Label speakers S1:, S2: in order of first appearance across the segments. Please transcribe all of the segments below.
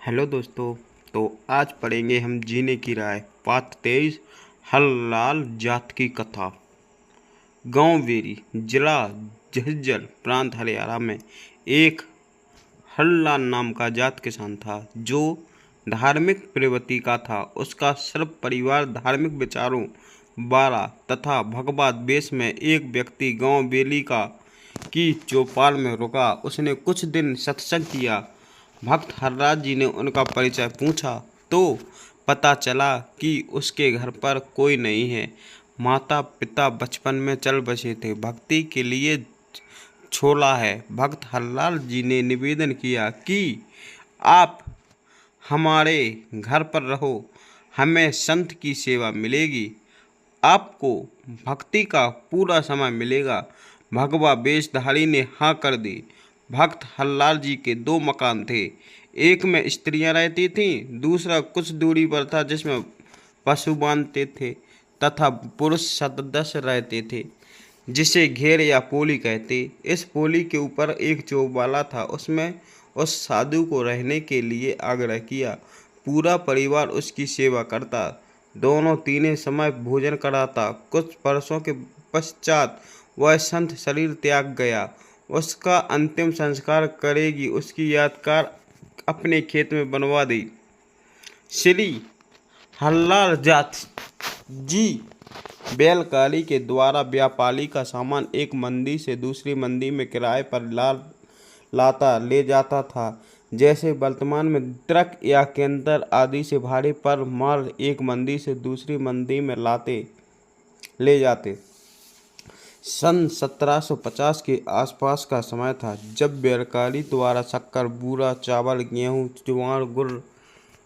S1: Hello दोस्तों। तो आज पढ़ेंगे हम जीने की राय पाठ 23 हल्लाल जात की कथा। गांव वेरी जिला झज्जर प्रांत हरियाणा में एक हल्लाल नाम का जात किसान था जो धार्मिक प्रवृत्ति का था। उसका सर्व परिवार धार्मिक विचारों वाला तथा भगवत वेश में एक व्यक्ति गांव बेली का की चौपाल में रुका। उसने कुछ दिन सत्संग किया। भक्त हरराज जी ने उनका परिचय पूछा तो पता चला कि उसके घर पर कोई नहीं है। माता पिता बचपन में चल बसे थे। भक्ति के लिए छोड़ा है। भक्त हरलाल जी ने निवेदन किया कि आप हमारे घर पर रहो, हमें संत की सेवा मिलेगी, आपको भक्ति का पूरा समय मिलेगा। भगवा वेशधारी ने हाँ कर दी। भक्त हरलाल जी के दो मकान थे। एक में स्त्रियां रहती थीं, दूसरा कुछ दूरी पर था जिसमें पशु बांधते थे तथा पुरुष सदस्य रहते थे, जिसे घेर या पोली कहते। इस पोली के ऊपर एक चौबाला था। उसमें उस साधु को रहने के लिए आग्रह किया। पूरा परिवार उसकी सेवा करता, दोनों तीनों समय भोजन कराता। कुछ वर्षों के पश्चात वह संत शरीर त्याग गया। उसका अंतिम संस्कार करेगी उसकी यादगार अपने खेत में बनवा दी। श्री हल्लाल जात जी बैलगाड़ी के द्वारा व्यापारी का सामान एक मंडी से दूसरी मंडी में किराए पर लाता ले जाता था। जैसे वर्तमान में ट्रक या कैंटर आदि से भाड़े पर माल एक मंडी से दूसरी मंडी में ले जाते। सन 1750 के आसपास का समय था जब बैलगाड़ी द्वारा शक्कर, बूरा, चावल, गेहूं, ज्वार, गुड़,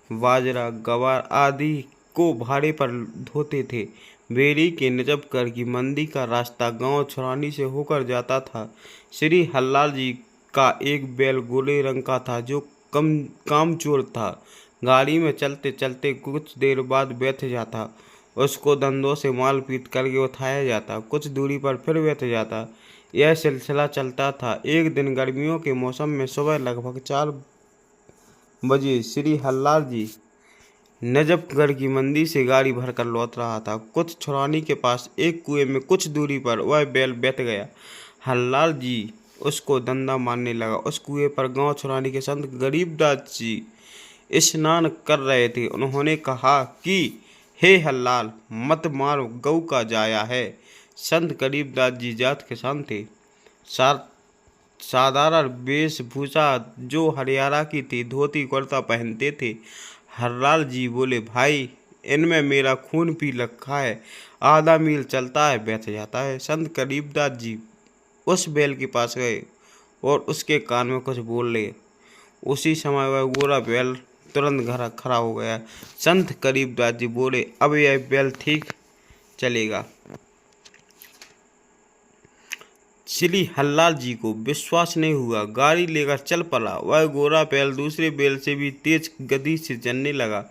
S1: बाजरा, गवार आदि को भाड़े पर ढोते थे। बेरी के नजफगढ़ की मंडी का रास्ता गांव छुरानी से होकर जाता था। श्री हल्लाल जी का एक बैल गोरे रंग का था जो कामचोर था। गाड़ी में चलते चलते कुछ देर बाद बैठ जाता। उसको धंधों से माल पीट करके उठाया जाता। कुछ दूरी पर फिर बैठ जाता। यह सिलसिला चलता था। एक दिन गर्मियों के मौसम में सुबह लगभग 4 बजे श्री हल्लाल जी नजफगढ़ की मंडी से गाड़ी भरकर लौट रहा था। कुछ छुरानी के पास एक कुएं में कुछ दूरी पर वह बैल बैठ गया। हल्लाल जी उसको धंधा मारने लगा। उस कुएं पर गांव छुरानी के संत गरीबदास जी स्नान कर रहे थे। उन्होंने कहा कि हे हल्लाल, मत मारो, गऊ का जाया है। संत गरीबदास जी जात किसान थे। साधारण वेशभूषा जो हरियाणा की थी, धोती कुर्ता पहनते थे। हरलाल जी बोले, भाई इनमें मेरा खून पी रखा है। आधा मील चलता है बैठ जाता है। संत गरीबदास जी उस बैल के पास गए और उसके कान में कुछ बोल रहे। उसी समय वह गोरा बैल तुरंत घर खड़ा हो गया। संत गरीबदास जी बोले, अब यह बैल ठीक चलेगा। श्री हल्लाल जी को विश्वास नहीं हुआ। गाड़ी लेकर चल पड़ा। वह गोरा बैल दूसरे बैल से भी तेज गति से चलने लगा।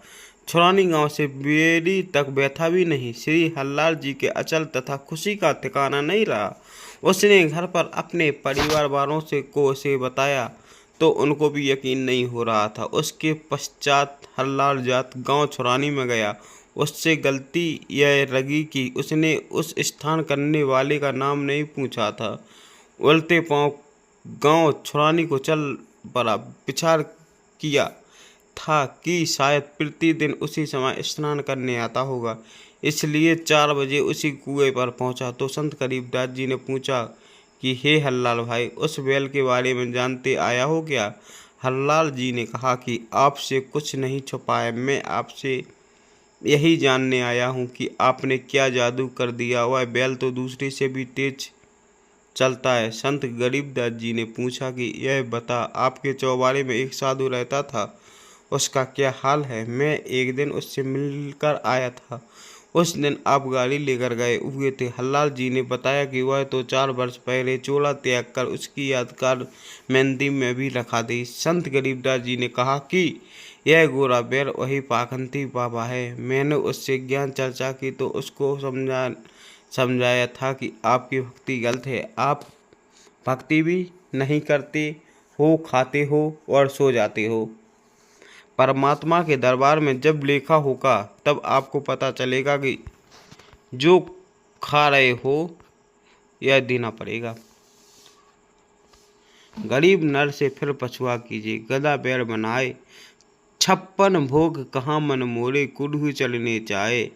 S1: छुरानी गांव से बेरी तक बैठा भी नहीं। श्री हल्लाल जी के अचल तथा खुशी का ठिकाना नहीं रहा। उसने घर पर अपने परिवार वालों से बताया तो उनको भी यकीन नहीं हो रहा था। उसके पश्चात हल्लाल जात गांव छुरानी में गया। उससे गलती यह लगी कि उसने उस स्थान करने वाले का नाम नहीं पूछा था। उलटे पांव गांव छुरानी को चल पड़ा। विचार किया था कि शायद प्रतिदिन उसी समय स्नान करने आता होगा, इसलिए 4 बजे उसी कुएं पर पहुंचा। तो संत गरीबदास जी ने पूछा कि हे हल्लाल भाई, उस बैल के बारे में जानते आया हो क्या? हल्लाल जी ने कहा कि आपसे कुछ नहीं छुपा है। मैं आपसे यही जानने आया हूँ कि आपने क्या जादू कर दिया। वह बैल तो दूसरे से भी तेज चलता है। संत गरीबदास जी ने पूछा कि यह बता, आपके चौबारे में एक साधु रहता था, उसका क्या हाल है? मैं एक दिन उससे मिलकर आया था। उस दिन आप गाड़ी लेकर गए हुए थे। हल्लाल जी ने बताया कि वह तो 4 वर्ष पहले चोला त्याग कर उसकी यादगार मेहंदी में भी रखा थी। संत गरीबदास जी ने कहा कि यह गोरा बैल वही पाखंडी बाबा है। मैंने उससे ज्ञान चर्चा की तो उसको समझाया था कि आपकी भक्ति गलत है। आप भक्ति भी नहीं करते हो, खाते हो और सो जाते हो। परमात्मा के दरबार में जब लेखा होगा तब आपको पता चलेगा कि जो खा रहे हो यह देना पड़ेगा। गरीब नर से फिर पछुआ कीजिए, गदा बैर बनाए 56 भोग कहाँ मन मोरे, कुढ़ चलने चाहे।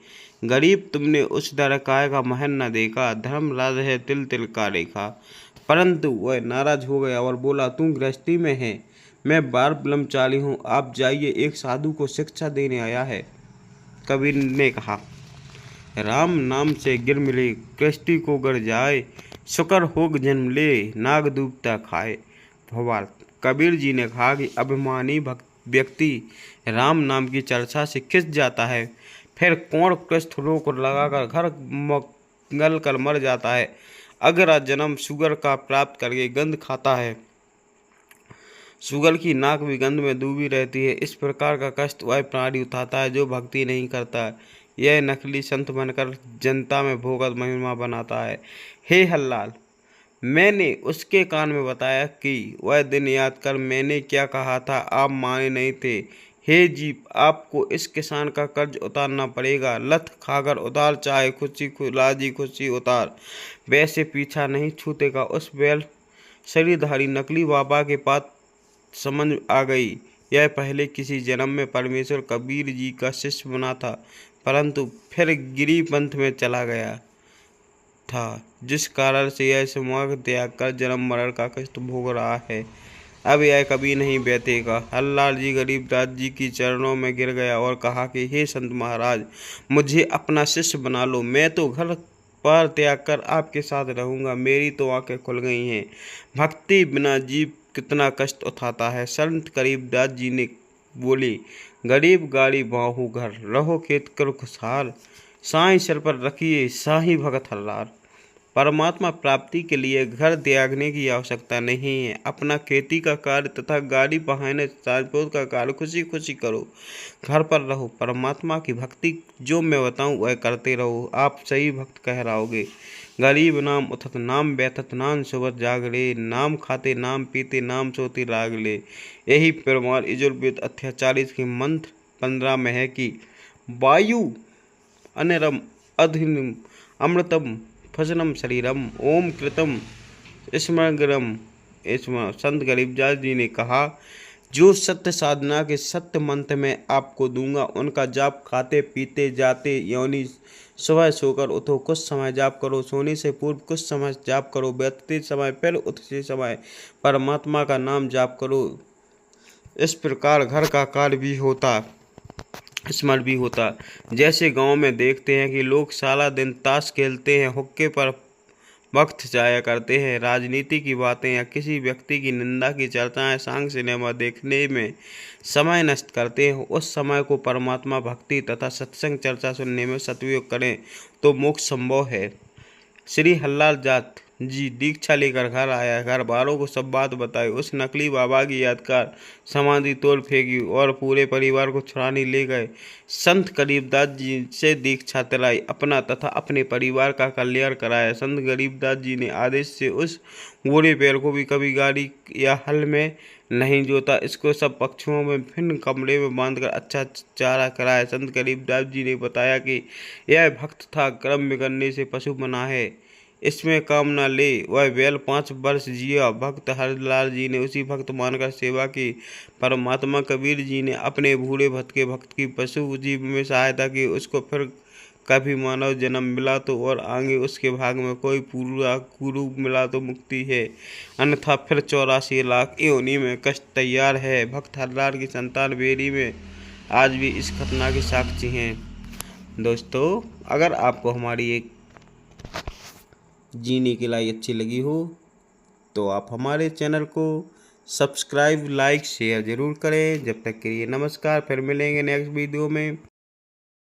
S1: गरीब तुमने उस दर काय का महल न देखा, धर्मराज है तिल तिल का रेखा। परंतु वह नाराज हो गया और बोला, तू गृहस्थी में है, मैं बार ब्रह्मचारी हूँ, आप जाइए, एक साधु को शिक्षा देने आया है। कबीर ने कहा, राम नाम से गिर मिले, गृहस्थी को गर जाए, शुकर होग जन्म ले, नाग डूबता खाए। भवार कबीर जी ने कहा कि अभिमानी व्यक्ति राम नाम की चर्चा से खिंच जाता है, फिर कौन कृष्ठ रोग लगाकर घर गल कर मर जाता है। अगला जन्म शुगर का प्राप्त करके गंध खाता है, शुगर की नाक भी गंध में डूबी रहती है। इस प्रकार का कष्ट वह प्राणी उठाता है जो भक्ति नहीं करता। यह नकली संत बनकर जनता में भोगत महिमा बनाता है। हे हल्लाल, मैंने उसके कान में बताया कि वह दिन याद कर, मैंने क्या कहा था, आप माने नहीं थे। हे जीप, आपको इस किसान का कर्ज उतारना पड़ेगा, लथ खाकर उतार, चाहे खुशी राजी खुशी उतार, वैसे पीछा नहीं छूटेगा। उस बैल शरीरधारी नकली बाबा के पास समझ आ गई, यह पहले किसी जन्म में परमेश्वर कबीर जी का शिष्य बना था, परंतु फिर गिरी पंथ में चला गया था, जिस कारण से यह समाज त्याग कर जन्म मरण का कष्ट भोग रहा है। अब यह कभी नहीं बैठेगा। हल्लाल जी गरीबदास जी की चरणों में गिर गया और कहा कि हे संत महाराज, मुझे अपना शिष्य बना लो, मैं तो घर पर त्याग कर आपके साथ रहूंगा। मेरी तो आंखें खुल गई हैं, भक्ति बिना जीव कितना कष्ट उठाता है। संत गरीबदास जी ने बोले, गरीब गाड़ी बाहू घर, रहो खेत करो खुशहाल, साईं सिर पर रखिए साईं भगत हल्लाल। परमात्मा प्राप्ति के लिए घर त्यागने की आवश्यकता नहीं है। अपना खेती का कार्य तथा गाड़ी बहाने ट्रांसपोर्ट का कार्य खुशी खुशी करो, घर पर रहो, परमात्मा की भक्ति जो मैं बताऊं वह करते रहो, आप सही भक्त कहलाओगे। गरीब नाम उठत नाम बैठत, नाम सुबह जागले, नाम खाते नाम पीते, नाम सोते लागले। यही प्रमाण यजुर्वेद अध्याय 40 के मंत्र 15 में है कि वायु अनिरम अधीनम अमृतम फसनम शरीरम ओम कृतम स्मग्रम। इसमें संत गरीबदास जी ने कहा, जो सत्य साधना के सत्य मंत्र में आपको दूंगा, उनका जाप खाते पीते जाते योनि, सुबह सोकर उठो कुछ समय जाप करो, सोने से पूर्व कुछ समय जाप करो, बैठते समय फिर उठते समय परमात्मा का नाम जाप करो। इस प्रकार घर का कार्य भी होता, स्मरण भी होता। जैसे गांव में देखते हैं कि लोग सारा दिन ताश खेलते हैं, हुक्के पर वक्त जाया करते हैं, राजनीति की बातें या किसी व्यक्ति की निंदा की चर्चाएं, सांग सिनेमा देखने में समय नष्ट करते हैं। उस समय को परमात्मा भक्ति तथा सत्संग चर्चा सुनने में सदुपयोग करें तो मोक्ष संभव है। श्री हल्लाल जाट जी दीक्षा लेकर घर आया, घर वालों को सब बात बताई। उस नकली बाबा की यादगार समाधि तोड़ फेंकी और पूरे परिवार को छुड़ाने ले गए। संत गरीबदास जी से दीक्षा दिलाई, अपना तथा अपने परिवार का कल्याण कराया। संत गरीबदास जी ने आदेश से उस बूढ़े पैर को भी कभी गाड़ी या हल में नहीं जोता, इसको सब पक्षुओं में भिन्न कमरे में बांधकर अच्छा चारा कराया। संत गरीबदास जी ने बताया कि यह भक्त था, कर्म बिगड़ने से पशु बना है, इसमें काम न ले। वह बैल 5 वर्ष जिया। भक्त हरलाल जी ने उसी भक्त मानकर सेवा की। परमात्मा कबीर जी ने अपने बूढ़े भक्त की पशु जीव में सहायता की। उसको फिर कभी मानव जन्म मिला तो और आगे उसके भाग में कोई पूरा गुरु मिला तो मुक्ति है, अन्यथा फिर 84 लाख योनि में कष्ट तैयार है। भक्त हरलाल की संतान बेरी में आज भी इस घटना के साक्षी हैं। दोस्तों, अगर आपको हमारी एक जीने की लाई अच्छी लगी हो तो आप हमारे चैनल को सब्सक्राइब लाइक शेयर ज़रूर करें। जब तक के लिए नमस्कार, फिर मिलेंगे नेक्स्ट वीडियो में।